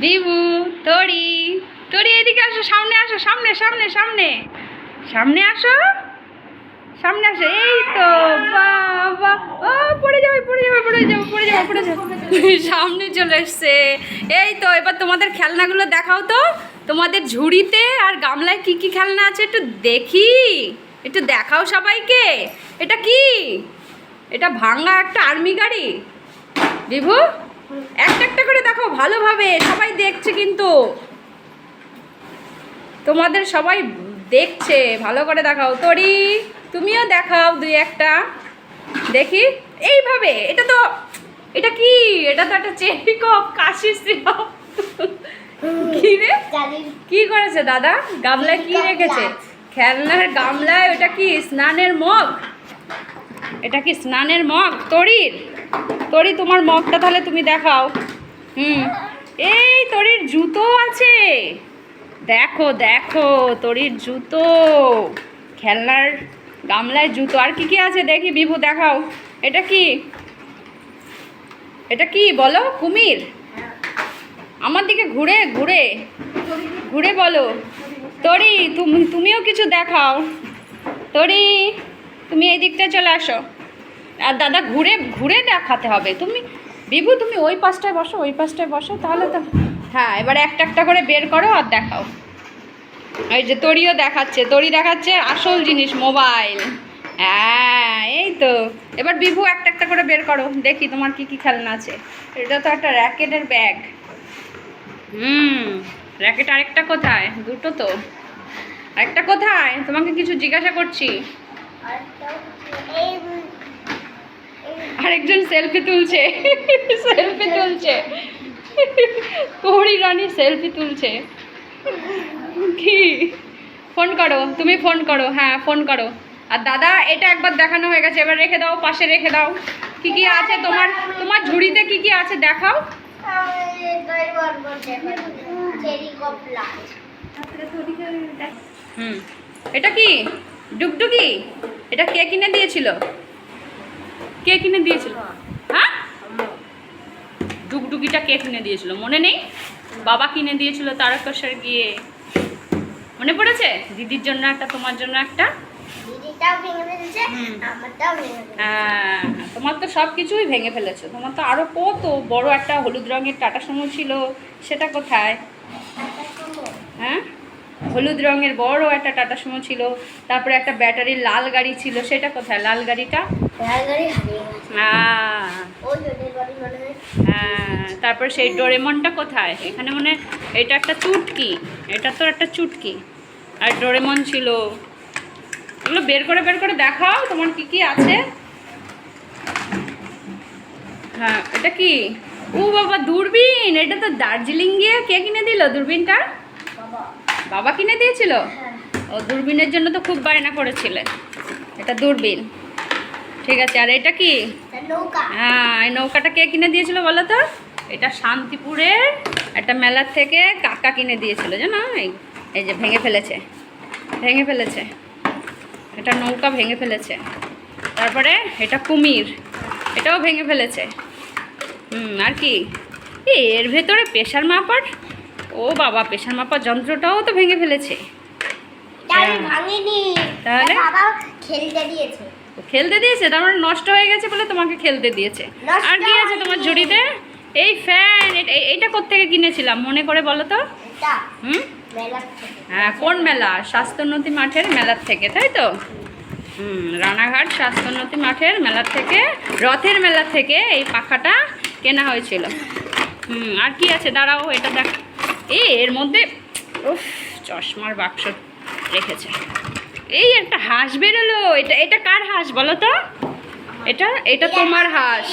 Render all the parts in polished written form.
বিভু, তরি, তরি এদিকে আসো, সামনে আসো, সামনে সামনে সামনে সামনে আসো, সামনে আসো। এই তো বাবা, ও পড়ে যাবে পড়ে যাবে পড়ে যাবে পড়ে যাবে পড়ে যাবে। সামনে চলে এসছে। এই তো এবার তোমাদের খেলনাগুলো দেখাও তো, তোমাদের ঝুড়িতে আর গামলায় কি কি খেলনা আছে একটু দেখি, একটু দেখাও সবাইকে। এটা কি? এটা ভাঙা একটা আর্মি গাড়ি। বিভু, একটা একটা করে দেখো ভালোভাবে, সবাই দেখছে কিন্তু, তোমাদের সবাই দেখছে, ভালো করে দেখাও। তরি, তুমিও দেখাও দুই একটা দেখি এইভাবে। এটা কি? এটা তো একটা চেরি কাপ, কাশি সিরাপ। কি রে, কি করেছে দাদা? গামলায় কি রেখেছে? খেলনার গামলায়। ওটা কি স্নানের মগ? এটা কি স্নানের মগ তরির? তরি, তোমার মগটা তাহলে তুমি দেখাও। এই তরির জুতো আছে, দেখো দেখো তরির জুতো, খেলনার গামলায় জুতো। আর কি কি আছে দেখি বিভু, দেখাও। এটা কি? এটা কি বলো? কুমির? আমার দিকে ঘুরে ঘুরে ঘুরে বলো। তরি, তুমিও কিছু দেখাও। তরি, তুমি এই দিকটা চলে আসো। আর দাদা ঘুরে ঘুরে দেখাতে হবে। তুমি বিভু, তুমি ওই পাশটায় বসো, ওই পাশটায় বসো, তাহলে তো। হ্যাঁ, এবার একটা একটা করে বের করো আর দেখাও। এই যে তরিও দেখাচ্ছে, তরি দেখাচ্ছে আসল জিনিস, মোবাইল। হ্যাঁ, এই তো। এবার বিভু একটা একটা করে বের করো, দেখি তোমার কি কি খেলনা আছে। এটা তো একটা র্যাকেটের ব্যাগ। র্যাকেট আরেকটা কোথায়? দুটো তো। আরেকটা কোথায়? তোমাকে কিছু জিজ্ঞাসা করছি। আরেকজন সেলফি তুলছে, সেলফি তুলছে, পরি রানী সেলফি তুলছে। কি? ফোন করো, তুমি ফোন করো, হ্যাঁ ফোন করো। আর দাদা, এটা একবার দেখানো হয়ে গেছে, এবার রেখে দাও, পাশে রেখে দাও। কি কি আছে তোমার তোমার ঝুড়িতে, কি কি আছে দেখাও। এটা কি? ডুগডুগি? এটা কে কিনে দিয়েছিল? কে কিনে দিয়েছিল? হ্যাঁ, ডুগডুগিটা কে কিনে দিয়েছিল মনে নেই? বাবা কিনে দিয়েছিল তারকেশ্বর গিয়ে, মনে পড়েছে? দিদির জন্য একটা, তোমার জন্য একটা। হ্যাঁ, তোমার তো সব কিছুই ভেঙে ফেলেছো। তোমার তো আরো কত বড় একটা হলুদ রঙের টাটা সুমো ছিল, সেটা কোথায়? হ্যাঁ, হলুদ রঙের বড় একটা টাটা সুমো ছিল, তারপরে একটা ব্যাটারির লাল গাড়ি ছিল, সেটা কোথায় লাল গাড়িটা? হ্যাঁ, তারপরে সেই ডোরেমনটা কোথায়? এখানে মনে, এটা একটা চুটকি, এটা তো একটা চুটকি, আর ডোরেমন ছিল। এগুলো বের করে দেখাও তোমার কি কি আছে। হ্যাঁ, এটা কি? ও বাবা, দূরবীন। এটা তো দার্জিলিং গিয়ে কে কিনে দিল দূরবীনটা? বাবা কিনে দিয়েছিল। ও, দূরবীনের জন্য তো খুব বায়না করেছিলে। এটা দূরবীন, ঠিক আছে। আর এটা কি? হ্যাঁ, এই নৌকাটা কে কিনে দিয়েছিল বলো তো? এটা শান্তিপুরের একটা মেলার থেকে কাকা কিনে দিয়েছিল, জানো? এই যে ভেঙে ফেলেছে, ভেঙে ফেলেছে, এটা নৌকা ভেঙে ফেলেছে। তারপরে এটা কুমির, এটাও ভেঙে ফেলেছে। আর কি? এর ভেতরে প্রেশার মাপার, ও বাবা, প্রেশার মাপার যন্ত্রটাও তো ভেঙে ফেলেছে। তাহলে খেলতে দিয়েছে, তার মানে নষ্ট হয়ে গেছে বলে তোমাকে খেলতে দিয়েছে। আর কি আছে তোমার ঝুড়িতে? এই ফ্যান, এইটা কোত্থেকে কিনেছিলাম মনে করে বলো তো? হ্যাঁ, কোন মেলা? স্বাস্থ্যোন্নতি মাঠের মেলার থেকে, তাই তো? রানাঘাট স্বাস্থ্যোন্নতি মাঠের মেলার থেকে, রথের মেলার থেকে এই পাখাটা কেনা হয়েছিল। আর কি আছে দাঁড়াও, এটা দেখ। এর মধ্যে উফ, চশমার বাক্স রেখেছে। এই একটা হাঁস বেরোলো। এটা কার হাঁস বলো তো? এটা তোমার হাঁস।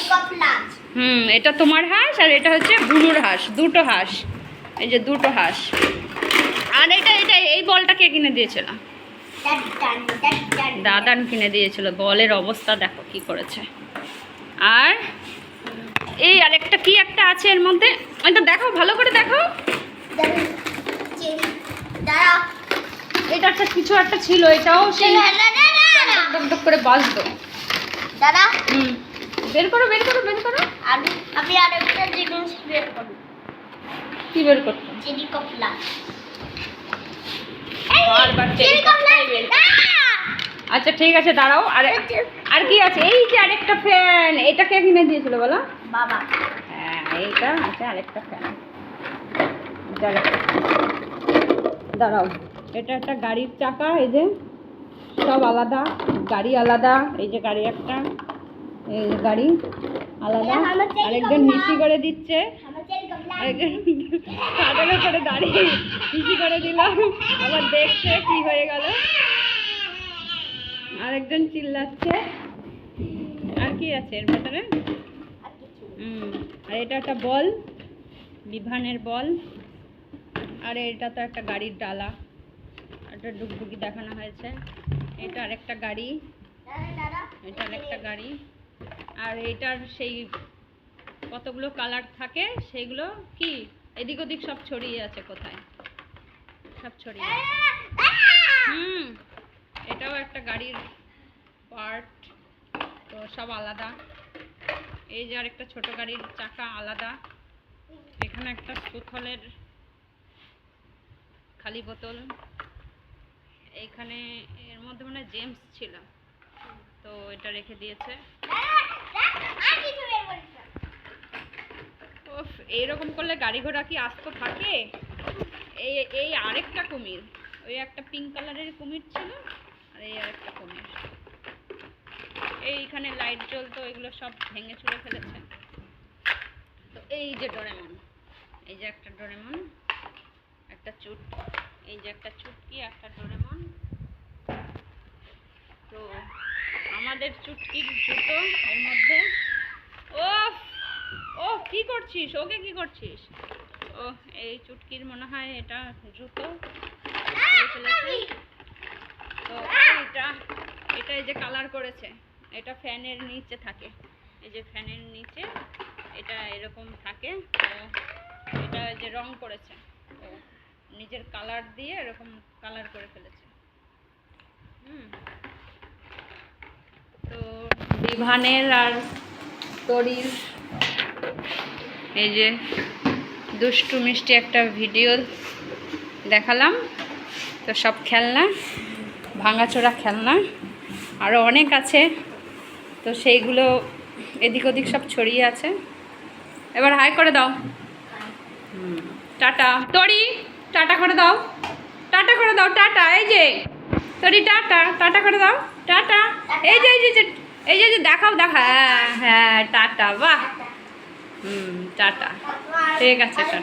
এটা তোমার হাঁস, আর এটা হচ্ছে বুনুর হাঁস। দুটো হাঁস, এই যে দুটো হাঁস। আর এটা এই বলটা কে কিনে দিয়েছিল? দাদান কিনে দিয়েছিল। বলের অবস্থা দেখো কি করেছে। আর এই আরেকটা কি একটা আছে এর মধ্যে, এটা দেখো ভালো করে দেখো। এটা একটা কিছু একটা ছিল, এটাও সেই ডক করে বাজতো। দাদা, বের করো বের করো বের করো। আমি আরেকটা জিনিস বের করব। কি বের করছো? চেরি কপলা। বারবার চেরি কপলাই বের করছো। আচ্ছা ঠিক আছে দাঁড়াও। আর কি আছে? এই যে আরেকটা ফ্যান, এটা কে কিনে দিয়েছিল বলো? বাবা। হ্যাঁ এইটা আছে আরেকটা ফ্যান। দাঁড়াও, এটা একটা গাড়ির চাকা, এই যে সব আলাদা, গাড়ি আলাদা, এই যে গাড়ি একটা, এই যে গাড়ি আলাদা। আরেকজন হিসি করে দিচ্ছে, আরেকজন খাটের উপরে দাঁড়িয়ে হিসি করে দিলাম, আবার দেখছে কি হয়ে গেল, আরেকজন চিল্লাচ্ছে। আর কি আছে এর ভেতরে? আর এটা একটা বল, বিভানের বল। আর এটা তো একটা গাড়ির ডালা, একটা ডুগডুগি দেখানো হয়েছে। এটা আরেকটা গাড়ি, এটা আরেকটা গাড়ি। আর এটার সেই কতগুলো কালার থাকে সেইগুলো কি এদিক ওদিক সব ছড়িয়ে আছে, কোথায় সব ছড়িয়ে আছে। এটাও একটা গাড়ির পার্ট, তো সব আলাদা। এই যে আরেকটা ছোট গাড়ির চাকা আলাদা। এখানে একটা সুথলের খালি বোতল, এইখানে এর মধ্যে মানে জেমস ছিল, তো এটা রেখে দিয়েছে। এইরকম করলে গাড়ি ঘোড়া কি আস্ত থাকে? এই এই আরেকটা কুমির, ওই একটা পিঙ্ক কালারের কুমির ছিল, আর এই আরেকটা কুমির। এইখানে লাইট জ্বলতো, এগুলো সব ভেঙে চুরে ফেলেছে। তো এই যে ডোরেমন, এই যে একটা ডোরেমন, একটা চুট, এই যে একটা চুটকি, একটা ডোরেমন। তো আমাদের চুটকির জুতো এর মধ্যে। ও ও কি করছিস? ওকে কি করছিস? ও এই চুটকির মনে হয় এটা জুতো ফেলেছে। তো এটা এটা এই যে কালার করেছে, এটা ফ্যানের নিচে থাকে, এই যে ফ্যানের নিচে এটা এরকম থাকে। তো এটা যে রং করেছে, তো নিজের কালার দিয়ে এরকম কালার করে ফেলেছে। তো বিভানের আর তরির এই যে দুষ্টু মিষ্টি একটা ভিডিও দেখালাম। তো সব খেলনা, ভাঙাচোরা খেলনা আরও অনেক আছে, তো সেইগুলো এদিক ওদিক সব ছড়িয়ে আছে। এবার হাই করে দাও, টাটা। তরি টাটা করে দাও, টাটা করে দাও, টাটা। এই যে তরি টাটা, টাটা করে দাও, টাটা। এই যে এই যে এই যে দেখাও, দেখা, হ্যাঁ হ্যাঁ টাটা, বাহ, টাটা, ঠিক আছে টাটা।